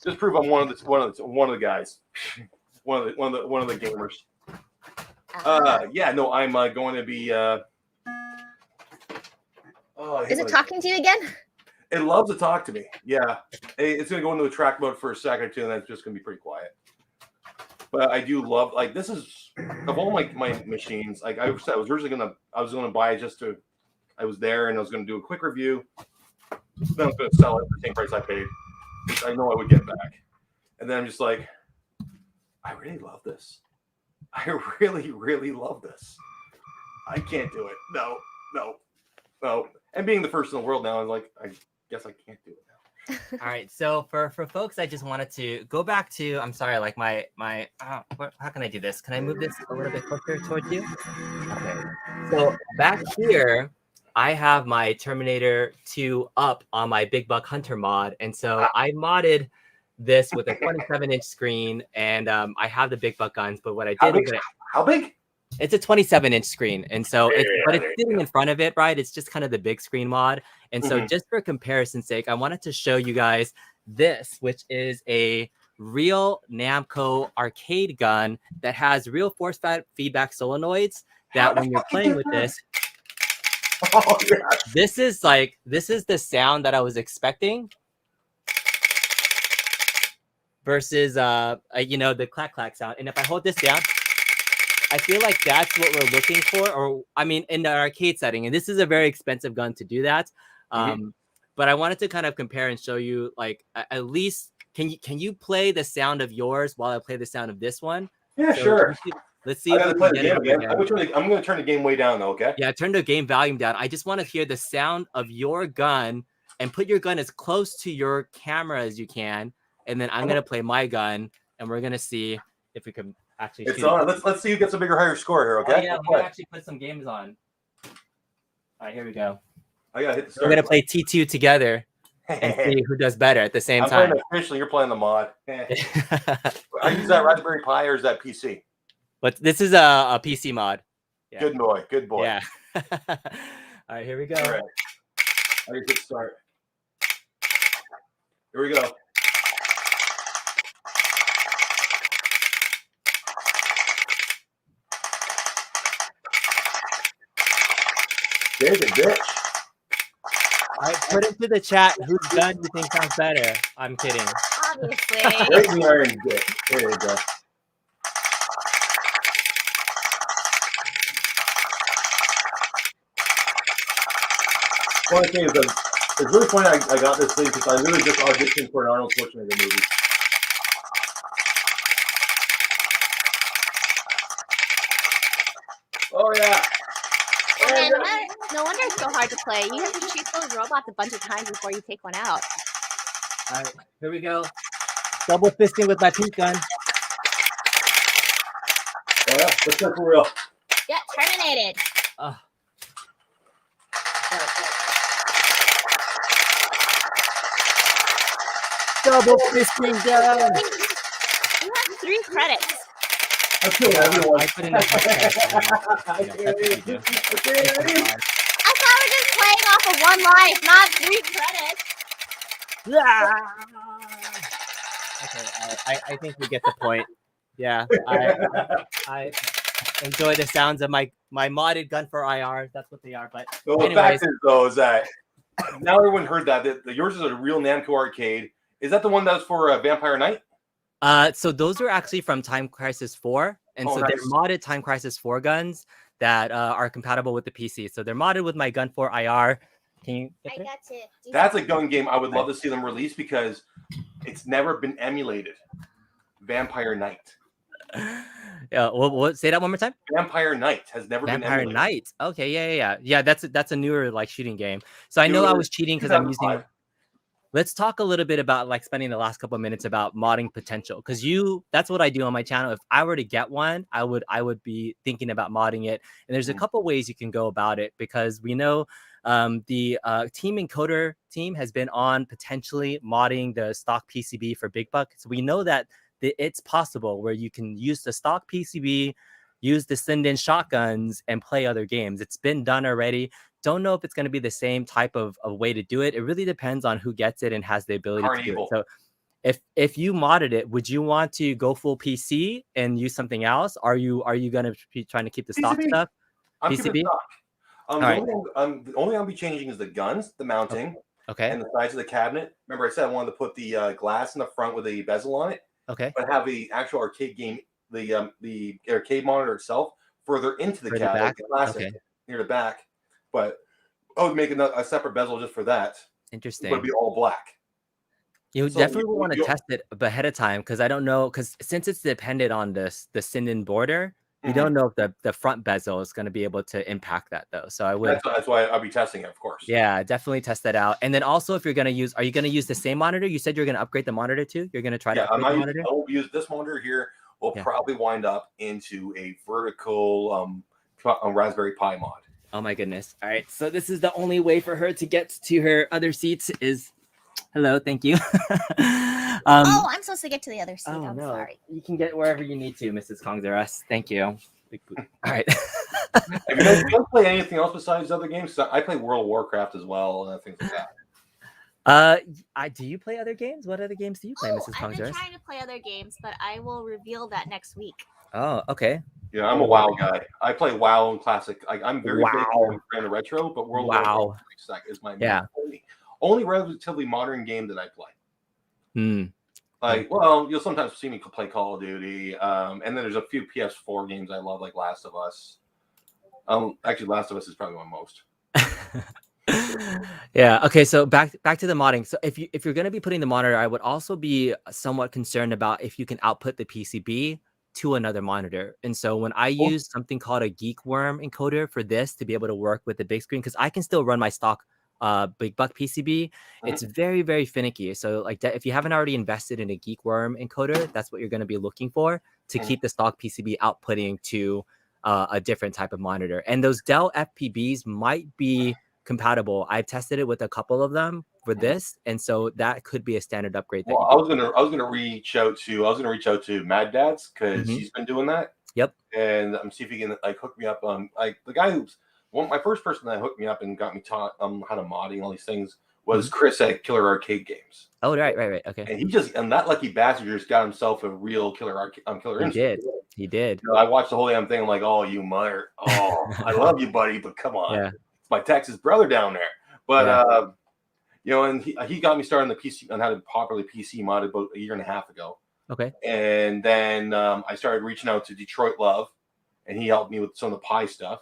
Just prove I'm one of the guys. One of the gamers. Yeah, no, I'm going to be. Is it talking to you again? It loves to talk to me. Yeah, it's going to go into a track mode for a second or two, and then it's just going to be pretty quiet. But I do love, like, this is of all my machines. Like I was originally gonna buy it just to. I was there and I was going to do a quick review. Then I was going to sell it for the same price I paid, which I know I would get back. And then I'm just like, I really love this. I really, really love this. I can't do it. No. And being the first in the world now, I'm like, I guess I can't do it now. All right, so for folks, I just wanted to go back to. I'm sorry, like my. How can I do this? Can I move this a little bit closer towards you? Okay. So back here, I have my Terminator 2 up on my Big Buck Hunter mod, and so I modded this with a 27-inch screen, and I have the Big Buck guns. But what I did How big? It's a 27-inch screen, and so it's sitting in front of it, right? It's just kind of the big screen mod, and so just for comparison's sake, I wanted to show you guys this, which is a real Namco arcade gun that has real force feedback solenoids. That when you're playing with this, this is the sound that I was expecting. Versus the clack clack sound, and if I hold this down. I feel like that's what we're looking for, or I mean, in the arcade setting, and this is a very expensive gun to do that. But I wanted to kind of compare and show you, like, at least can you play the sound of yours while I play the sound of this one? Yeah, so sure. Let's see. If we play can the game again. I'm going to turn the game way down, though. Okay. Yeah, turn the game volume down. I just want to hear the sound of your gun, and put your gun as close to your camera as you can, and then I'm going to play my gun, and we're going to see if we can. Actually, it's on. Let's see who gets a bigger, higher score here. Okay. Oh, yeah, we'll actually put some games on. All right, here we go. I gotta hit the start. We're gonna play T2 together and see who does better at the same time. Playing officially, you're playing the mod. I use that Raspberry Pi or is that PC? But this is a PC mod. Yeah. Good boy. Yeah. All right, here we go. All right. I gotta hit start. Here we go. There's a bitch. All right, put into the chat whose gun you think sounds better. I'm kidding. Obviously. There's the iron dick. There you go. One thing is, it's really funny I got this thing because I literally just auditioned for an Arnold Schwarzenegger movie. Oh, yeah. And no wonder it's so hard to play. You have to shoot those robots a bunch of times before you take one out. All right, here we go. Double fisting with my pink gun. Oh, yeah, let's go for real. Yeah, terminated. Double fisting gun. You have 3 credits. I'm killing everyone. I put in a I thought we were just playing off of 1 life, not 3 credits. Okay, I think we get the point. Yeah, enjoy the sounds of my modded gun for IR. That's what they are. But well, the fact is, though, is that now everyone heard that yours is a real Namco arcade. Is that the one that's for Vampire Knight? So those are actually from Time Crisis 4, and so nice. they're modded Time Crisis 4 guns that are compatible with the PC. So they're modded with my gun for IR. Can you? I got to. That's a gun game I would love to see them release because it's never been emulated. Vampire Knight. Yeah, say that one more time. Vampire Knight has never been Vampire emulated. Knight. Okay, yeah. That's a newer like shooting game. So I know I was cheating because I'm using. Let's talk a little bit about like spending the last couple of minutes about modding potential, because that's what I do on my channel. If I were to get one, I would be thinking about modding it. And there's a couple ways you can go about it, because we know the Team Encoder team has been on potentially modding the stock PCB for Big Buck. So we know that it's possible where you can use the stock PCB, use the Sinden shotguns, and play other games. It's been done already. Don't know if it's going to be the same type of way to do it. It really depends on who gets it and has the ability to do it. So if you modded it, would you want to go full PC and use something else? Are you going to be trying to keep the stock PCB. stuff? I'm PCB? Stock. All right. The only I'll be changing is the guns, the mounting, okay, and the size of the cabinet. Remember I said I wanted to put the glass in the front with a bezel on it. Okay. But have the actual arcade game, the arcade monitor itself further into the cabinet, near the back. But make a separate bezel just for that. Interesting. It would be all black. You definitely want to test it ahead of time, because I don't know, because since it's dependent on the Sinden border, you don't know if the front bezel is going to be able to impact that though. So I would. That's why I'll be testing it, of course. Yeah, definitely test that out. And then also, if you're going to use, are you going to use the same monitor? You said you're going to upgrade the monitor too. You're going to try to upgrade the monitor. I will use this monitor here. Will probably wind up into a vertical Raspberry Pi mod. Oh my goodness! All right, so this is the only way for her to get to her other seats. Is hello, thank you. I'm supposed to get to the other seat. I'm sorry. You can get wherever you need to, Mrs. Kongzaras. Thank you. All right. If you don't play anything else besides other games, I play World of Warcraft as well and things like that. Do you play other games? What other games do you play, Mrs. Kongzaras? I've been trying to play other games, but I will reveal that next week. Oh, okay. Yeah, I'm a WoW guy. I play WoW and Classic. I'm very big into retro, but World of Warcraft is my only relatively modern game that I play. Like, well, you'll sometimes see me play Call of Duty, and then there's a few PS4 games I love, like Last of Us. Actually, Last of Us is probably my most. Yeah. Okay. So back to the modding. So if you're going to be putting the monitor, I would also be somewhat concerned about if you can output the PCB to another monitor. And so when I use something called a Geek Worm encoder for this to be able to work with the big screen, because I can still run my stock Big Buck PCB, it's very, very finicky. So like that, if you haven't already invested in a Geek Worm encoder, that's what you're going to be looking for to keep the stock PCB outputting to a different type of monitor. And those Dell FPBs might be compatible. I've tested it with a couple of them for this, and so that could be a standard upgrade. Well, I was gonna reach out to Mad Dads, because he's been doing that. Yep. And I'm see if he can like hook me up. Like the guy who's my first person that hooked me up and got me taught how to modding all these things was Chris at Killer Arcade Games. Oh, right. Okay. And that lucky bastard just got himself a real killer instinct. He did. I watched the whole damn thing. I'm like, oh, you mother. Oh, I love you, buddy, but come on. Yeah. It's my Texas brother down there. But and he got me started on the PC on how to properly PC mod about a year and a half ago. Okay. And then I started reaching out to Detroit Love, and he helped me with some of the Pi stuff.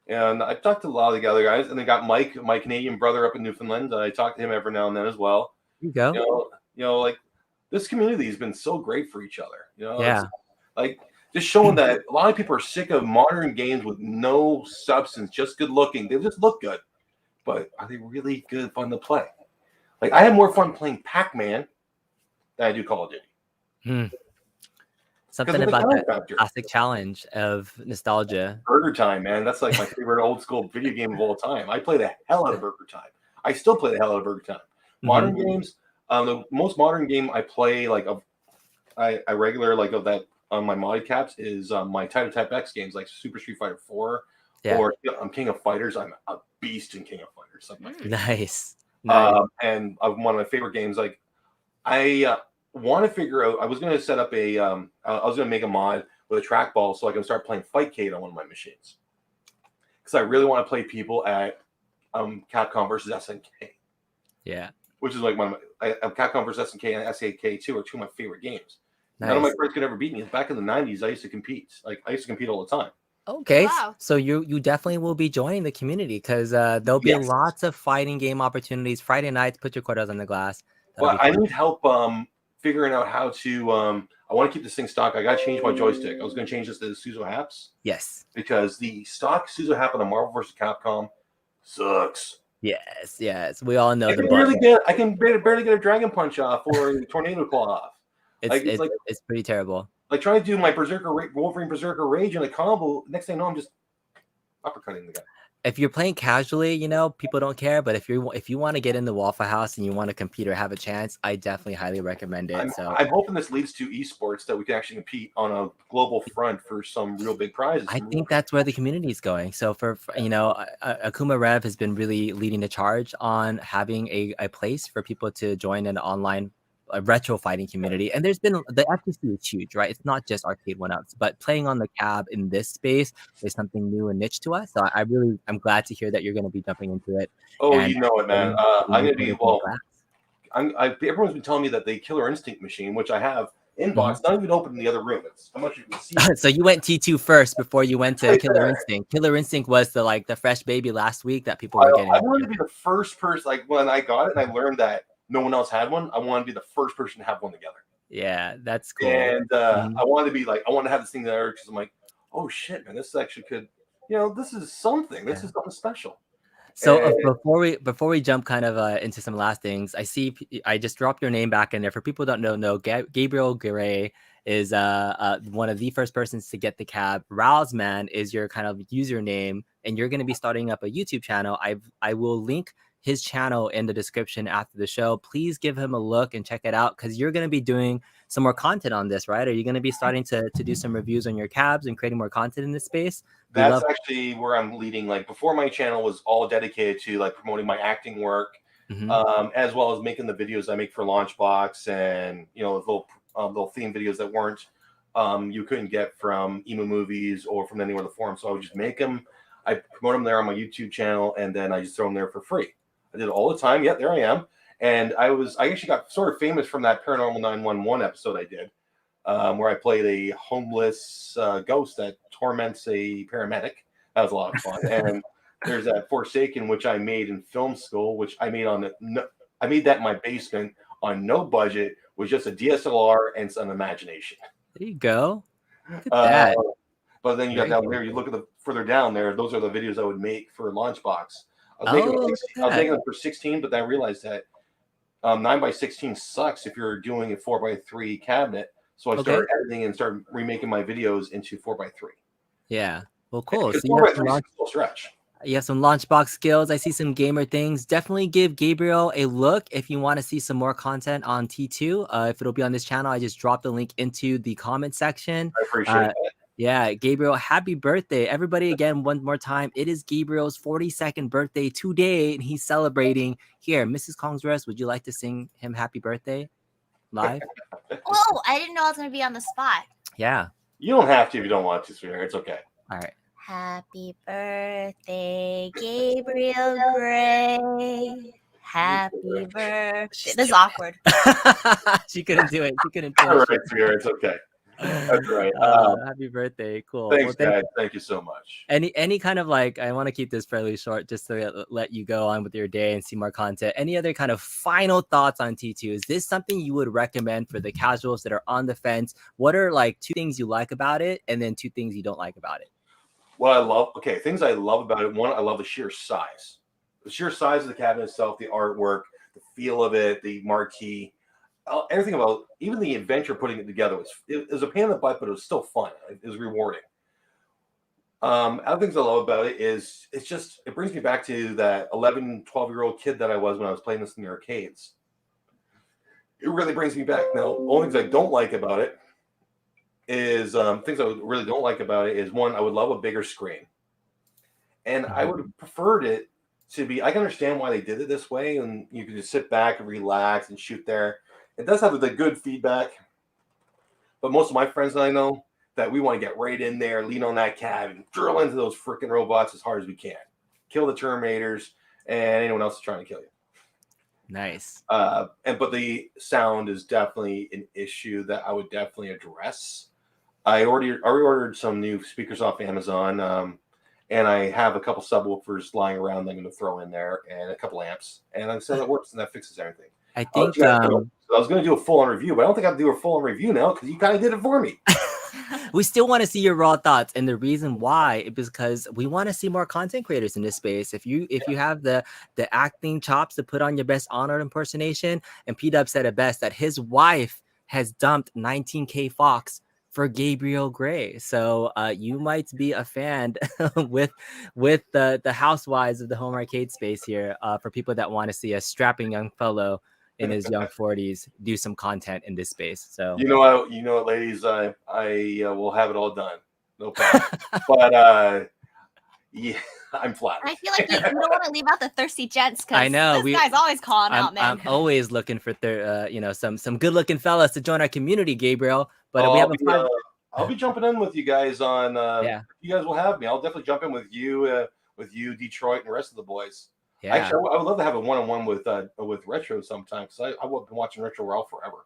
And I talked to a lot of the other guys, and then got Mike, my Canadian brother up in Newfoundland. I talk to him every now and then as well. You go. Like this community has been so great for each other. Yeah. Like just showing that a lot of people are sick of modern games with no substance, just good looking. They just look good, but are they really good fun to play? Like I have more fun playing Pac-Man than I do Call of Duty. Something about that classic challenge of nostalgia. Burger Time, man. That's like my favorite old school video game of all time. I play the hell out of Burger Time. I still play the hell out of Burger Time. Modern games, the most modern game I play, like I regular like of that on my mod caps is my Type X games like Super Street Fighter 4 or King of Fighters. I'm a beast in King of Fighters. Like Nice. And one of my favorite games, like I want to figure out. I was going to set up I was going to make a mod with a trackball so I can start playing Fightcade on one of my machines. Because I really want to play people at Capcom versus SNK. Yeah. Which is like one of my Capcom versus SNK and SAK2 are two of my favorite games. Nice. None of my friends could ever beat me. Back in the 90s, I used to compete. Like I used to compete all the time. Okay, Wow. so you definitely will be joining the community because there'll be lots of fighting game opportunities. Friday nights, put your quarters on the glass. Well, I need help figuring out how to. I want to keep this thing stock. I got to change my joystick. I was going to change this to the Suzo Haps. Yes. Because the stock Suzo Hap on the Marvel vs. Capcom sucks. Yes. We all know I can barely get a Dragon Punch off or a Tornado Claw off. It's pretty terrible. Like trying to do my Wolverine Berserker Rage in a combo. Next thing I know, I'm just uppercutting the guy. If you're playing casually, you know, people don't care. But if you want to get in the Waffle House and you want to compete or have a chance, I definitely highly recommend it. I'm hoping this leads to esports that we can actually compete on a global front for some real big prizes. I think that's where the community is going. So for you know, Akuma Rev has been really leading the charge on having a place for people to join an online retro fighting community. And there's been the FTC is huge, right? It's not just Arcade1Ups, but playing on the cab in this space is something new and niche to us. So I'm glad to hear that you're going to be jumping into it. Oh, you know it, man. I'm going to be everyone's been telling me that the Killer Instinct machine, which I have inbox, not even open in the other room. It's how much you can see. So you went T2 first before you went to Killer Instinct. Killer Instinct was the fresh baby last week that people were getting. I wanted to be the first person. Like when I got it and I learned that no one else had one, I wanted to be the first person to have one together. Yeah, that's cool. And I wanted to be like, I want to have this thing there because I'm like, oh shit, man, this actually could, this is something. This is something special. So before we jump kind of into some last things, I just dropped your name back in there. For people who don't know, Gabriel Gray is one of the first persons to get the cab. Rousman is your kind of username, and you're going to be starting up a YouTube channel. I will link his channel in the description after the show. Please give him a look and check it out because you're going to be doing some more content on this, right? Are you going to be starting to do some reviews on your cabs and creating more content in this space? That's actually where I'm leading. Like before, my channel was all dedicated to like promoting my acting work, as well as making the videos I make for Launchbox and little theme videos that weren't you couldn't get from emo movies or from anywhere in the forum. So I would just make them. I promote them there on my YouTube channel, and then I just throw them there for free. I did it all the time. Yeah, there I am. And I actually got sort of famous from that Paranormal 911 episode I did, where I played a homeless ghost that torments a paramedic. That was a lot of fun. And there's that Forsaken, which I made in film school, which I made I made that in my basement on no budget with just a DSLR and some imagination. There you go. Look at that. But then you got down there, you look at the further down there, those are the videos I would make for Launchbox. I was making them for 16, but then I realized that 9x16 sucks if you're doing a 4x3 cabinet. So I started editing and started remaking my videos into 4x3. Yeah. Well, cool. So 4x3 is still stretch. You have some Launchbox skills. I see some gamer things. Definitely give Gabriel a look if you want to see some more content on T2. If it'll be on this channel, I just dropped the link into the comment section. I appreciate that. Yeah, Gabriel, happy birthday. Everybody, again, one more time. It is Gabriel's 42nd birthday today, and he's celebrating. Here, Mrs. Kongsrest, would you like to sing him happy birthday live? Oh, I didn't know I was going to be on the spot. Yeah. You don't have to if you don't want to, sweetheart. It's okay. All right. Happy birthday, Gabriel Gray. Happy birthday. This is awkward. She couldn't do it. All right, sweetheart. It's okay. That's right. Happy birthday. Cool. Thanks, guys. Thank you so much. Any kind of like, I want to keep this fairly short just to let you go on with your day and see more content. Any other kind of final thoughts on T2? Is this something you would recommend for the casuals that are on the fence? What are like 2 things you like about it and then 2 things you don't like about it? Well, things I love about it. One, I love the sheer size. The sheer size of the cabinet itself, the artwork, the feel of it, the marquee. Everything about even the adventure putting it together was a pain in the butt, but it was still fun. It was rewarding. Other things I love about it is it brings me back to that 11, 12-year-old kid that I was when I was playing this in the arcades. It really brings me back. Now, only things I don't like about it is things I really don't like about it is one, I would love a bigger screen. And I would have preferred it to be, I can understand why they did it this way, and you can just sit back and relax and shoot there. It does have the good feedback, but most of my friends that I know, that we want to get right in there, lean on that cab, and drill into those freaking robots as hard as we can. Kill the Terminators and anyone else trying to kill you. Nice. But the sound is definitely an issue that I would definitely address. I already ordered some new speakers off Amazon, and I have a couple subwoofers lying around that I'm going to throw in there, and a couple amps, and I said that works, and that fixes everything. I think so I was going to do a full-on review, but I don't think I have to do a full-on review now because you kind of did it for me. We still want to see your raw thoughts, and the reason why is because we want to see more content creators in this space. If you have the acting chops to put on your best Arnold impersonation, and P-Dub said it best that his wife has dumped 19K Fox for Gabriel Gray, so you might be a fan with the housewives of the home arcade space here, for people that want to see a strapping young fellow in his young 40s do some content in this space. So you know what, ladies, I will have it all done, no problem. But yeah, I'm flattered. I feel like you don't want to leave out the thirsty gents because I know this guy's always calling out, man. I'm always looking for some good looking fellas to join our community, Gabriel. But we have I'll be jumping in with you guys on. Yeah, you guys will have me. I'll definitely jump in with you, Detroit, and the rest of the boys. yeah. Actually, I would love to have a one-on-one with Retro sometime because I've been watching Retro Raw forever.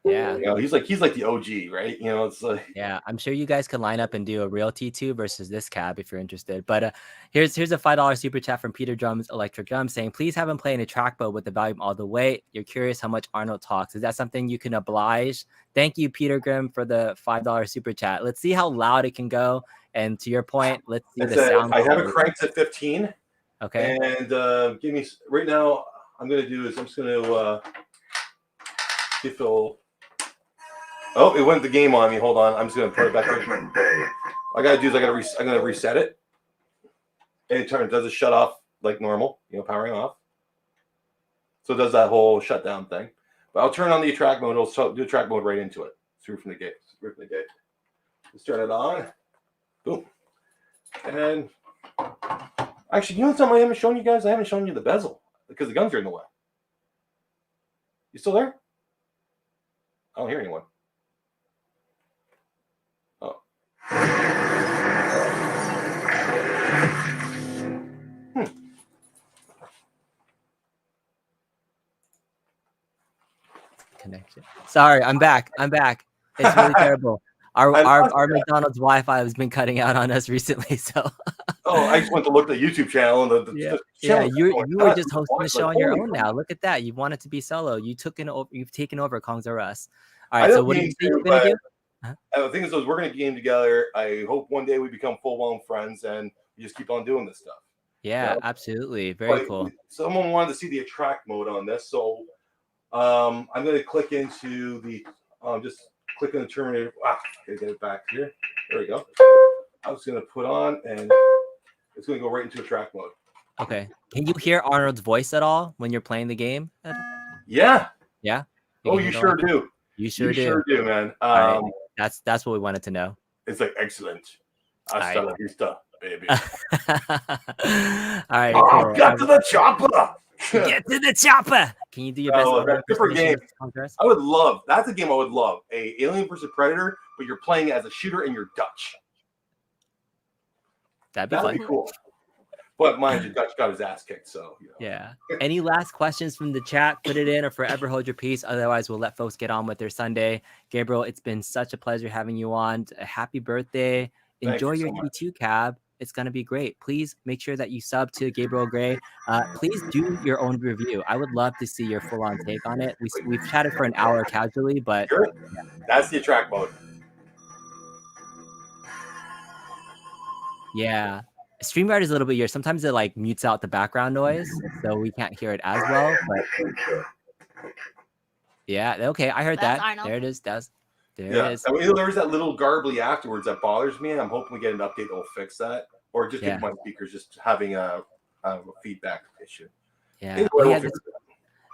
Yeah, you know, he's like the OG, right? You know, it's like yeah. I'm sure you guys can line up and do a real T2 versus this cab if you're interested. But here's a $5 super chat from Peter Drums Electric Drums saying, please have him play in a track mode with the volume all the way. You're curious how much Arnold talks. Is that something you can oblige? Thank you, Peter Grimm, for the $5 super chat. Let's see how loud it can go. And to your point, let's see the sound. I have it cranked at 15. Okay. And give me right now. I'm just gonna feel. Oh, it went the game on me. Hold on. I'm just gonna put it back. All I gotta do is I'm gonna reset it. And it does it shut off like normal, powering off. So it does that whole shutdown thing. But I'll turn on the track mode. It'll do track mode right into it. Through from the gate. Let's turn it on. Boom. And actually, you know something I haven't shown you guys? I haven't shown you the bezel because the guns are in the way. You still there? I don't hear anyone. Oh. Connection. Sorry, I'm back. It's really terrible. Our McDonald's Wi-Fi has been cutting out on us recently, so. I just went to look at the YouTube channel and you were just hosting the show on your own now. Look at that. You wanted to be solo. You've taken over Kongs R Us. All right. So what do you think you're gonna do? The thing is, we're gonna game together. I hope one day we become full-blown friends and we just keep on doing this stuff. Yeah, absolutely. Very cool. Someone wanted to see the attract mode on this, so I'm gonna click into the just click on the Terminator. Gotta get it back here. There we go. I was gonna put on and it's gonna go right into attract mode. Okay. Can you hear Arnold's voice at all when you're playing the game? Yeah. Yeah. You sure do. You sure do, man. Right. That's what we wanted to know. It's like excellent. Hasta la vista, baby. All right. Cool. Get to the chopper. Get to the chopper. Can you do your best? Different game. I would love. That's a game I would love. A Alien vs Predator, but you're playing as a shooter and you're Dutch. That'd be cool. But mind you, Dutch got his ass kicked, so Yeah. Any last questions from the chat? Put it in or forever hold your peace. Otherwise, we'll let folks get on with their Sunday. Gabriel, it's been such a pleasure having you on. Happy birthday. Enjoy your T2 cab. It's going to be great. Please make sure that you sub to Gabriel Gray. Please do your own review. I would love to see your full-on take on it. We've chatted for an hour casually, but sure. That's the attract mode. Yeah. StreamYard is a little bit weird. Sometimes it like mutes out the background noise, so we can't hear it as well. But yeah, okay, I heard that. Arnold. There it is. There it is. I mean, there was that little garbly afterwards that bothers me, and I'm hoping we get an update that will fix that, or just my speakers just having a feedback issue. Yeah,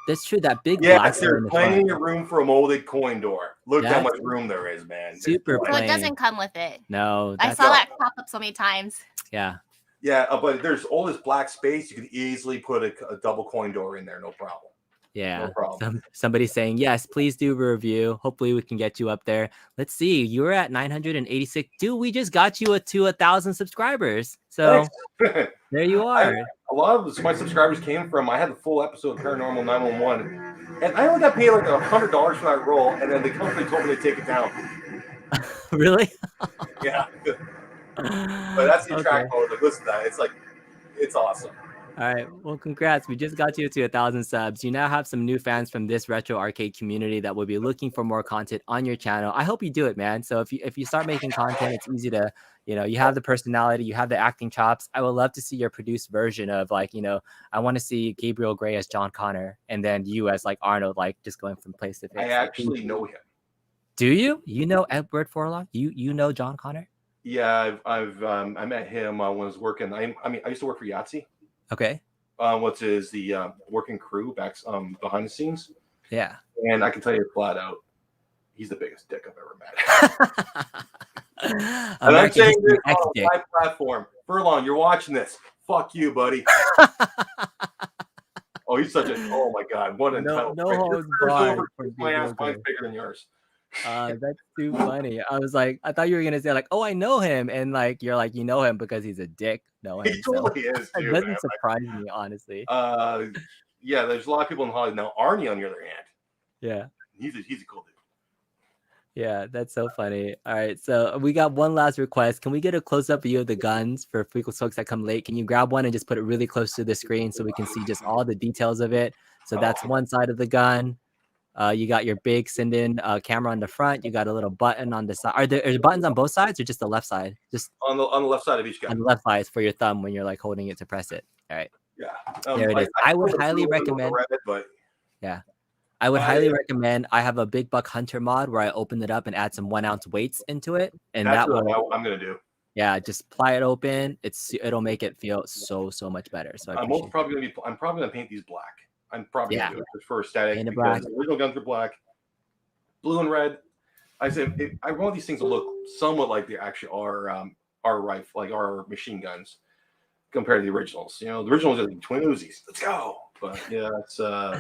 that's true. That big black. There's plenty of room for a molded coin door. Look how much room there is, man. Super plain. So it doesn't come with it. No, I saw that pop up so many times. Yeah. Yeah, but there's all this black space. You could easily put a double coin door in there, no problem. Yeah. No problem. Somebody's saying, yes, please do a review. Hopefully we can get you up there. Let's see. You were at 986. Dude, we just got you to 1,000 subscribers. So Thanks. there you are. A lot of my subscribers came from, I had the full episode of Paranormal 911, and I only got paid like $100 for that role, and then the company told me to take it down. Really? Yeah. But that's the track mode. Like, listen to that. It's awesome. All right. Well, congrats. We just got you to 1,000 subs. You now have some new fans from this retro arcade community that will be looking for more content on your channel. I hope you do it, man. So if you start making content, it's easy to, you have the personality, you have the acting chops. I would love to see your produced version of I want to see Gabriel Gray as John Connor and then you as like Arnold, like just going from place to place. I actually know him. Do you? You know Edward Forlong? You know John Connor? Yeah, I met him when I was working. I used to work for Yahtzee. Okay. Which is the working crew back behind the scenes. Yeah. And I can tell you flat out, he's the biggest dick I've ever met. And I'm saying this on a live platform. Furlong, you're watching this. Fuck you, buddy. Oh, he's such a. Oh my God, what a no holds barred. My ass mine's bigger than yours. That's too funny. I was like, I thought you were gonna say like, oh, I know him, and like you're like, you know him because he's a dick. No, he totally is. It doesn't surprise me, honestly. Yeah, there's a lot of people in Hollywood now. Arnie, on the other hand, yeah, he's a cool dude. Yeah, that's so funny. All right, so we got one last request. Can we get a close-up view of the guns for folks that come late? Can you grab one and just put it really close to the screen so we can see just all the details of it? So that's one side of the gun. You got your big Sinden camera on the front. You got a little button on the side. Are there buttons on both sides or just the left side? Just on the left side of each gun. On the left side is for your thumb when you're like holding it to press it. All right. Yeah. There it is. I would highly recommend. Yeah. I would highly recommend. I have a Big Buck Hunter mod where I open it up and add some 1 ounce weights into it, and that's that will. What I'm gonna do. Yeah, just pry it open. It'll make it feel so much better. So I'm probably gonna paint these black. I'm probably gonna do it for aesthetic because black. the original guns are black, blue and red. I said I want these things to look somewhat like they actually are our rifle, like our machine guns, compared to the originals. The originals are like twin Uzis. Let's go. But yeah, it's all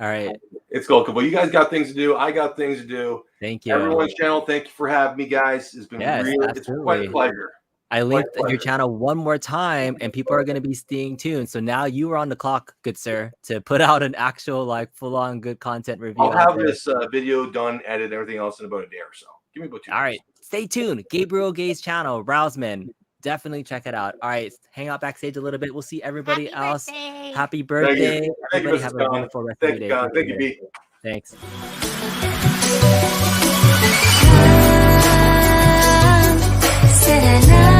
right. It's cool. Well, you guys got things to do. I got things to do. Thank you. Everyone's channel. Thank you for having me, guys. It's been it's quite a pleasure. I linked your channel one more time, and people are going to be staying tuned. So now you are on the clock, good sir, to put out an actual full-on good content review. I'll have this video done, edited, everything else in about a day or so. Give me about 2 days. All right. Stay tuned. Gabriel Gay's channel, Rouseman. Definitely check it out. All right. Hang out backstage a little bit. We'll see everybody else. Happy birthday. Everybody have a wonderful rest of your day. Thank you, B. Thanks. Sinden.